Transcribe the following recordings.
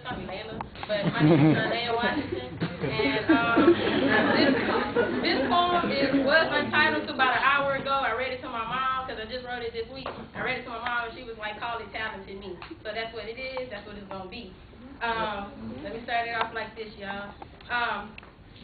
call me Layla, but my name is Leia Washington. And this poem was untitled to about an hour ago. I read it to my mom because I just wrote it this week. I read it to my mom and she was like, call it Talented Me. So that's what it is. That's what it's going to be. Let me start it off like this, y'all.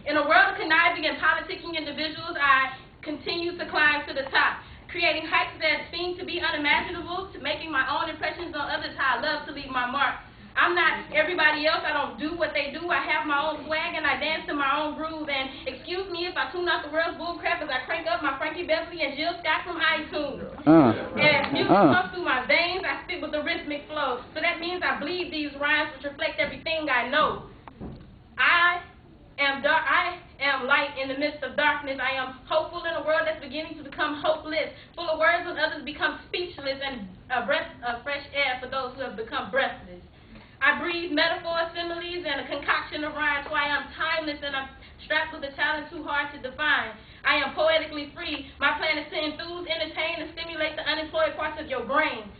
In a world of conniving and politicking individuals, I continue to climb to the top, creating heights that seem to be unimaginable, to making my own impressions on others, how I love to leave my mark. I'm not everybody else. I don't do what they do. I have my own swag and I dance to my own groove. And excuse me if I tune out the world's bullcrap as I crank up my Frankie Beverly and Jill Scott from iTunes. As music comes through my veins, I spit with a rhythmic flow. So that means I bleed these rhymes which reflect everything I know. I am light in the midst of darkness. I am hopeful in a world that's beginning to become hopeless, full of words when others become speechless, and a breath of fresh air for those who have become breathless. I breathe metaphors, similes, and a concoction of rhymes, so I am timeless and I'm strapped with a talent too hard to define. I am poetically free. My plan is to enthuse, entertain, and stimulate the unemployed parts of your brain.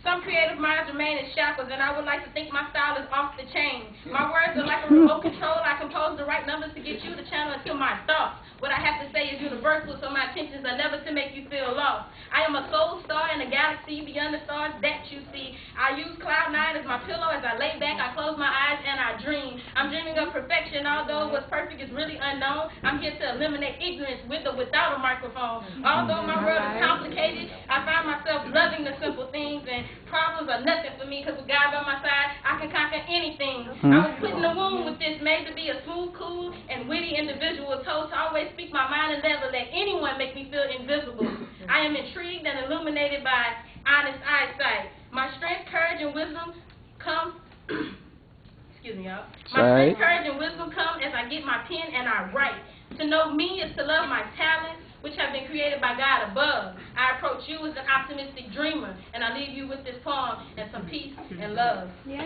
Some creative minds remain in shackles, and I would like to think my style is off the chain. My words are like a remote control. I compose the right numbers to get you to channel into my thoughts. What I have to say is universal, so my intentions are never to make you feel lost. I am a soul star in a galaxy beyond the stars that you see. I use Cloud9 as my pillow as I lay back, I close my eyes, and I dream. I'm dreaming of perfection, although what's perfect is really unknown. I'm here to eliminate ignorance with or without a microphone. Although my world is complicated, I find myself loving the simple things, and problems are nothing for me, because with God by my side, I can conquer anything. I was put in the womb with this, made to be a smooth, cool, and witty individual, told to always speak my mind and never let anyone make me feel invisible. I am intrigued and illuminated by honest eyesight. My strength, courage, and wisdom come, excuse me, y'all. My strength, courage, and wisdom come as I get my pen and I write. To know me is to love my talents, which have been created by God above. I approach you as an optimistic dreamer, and I leave you with this poem and some peace and love. Yeah.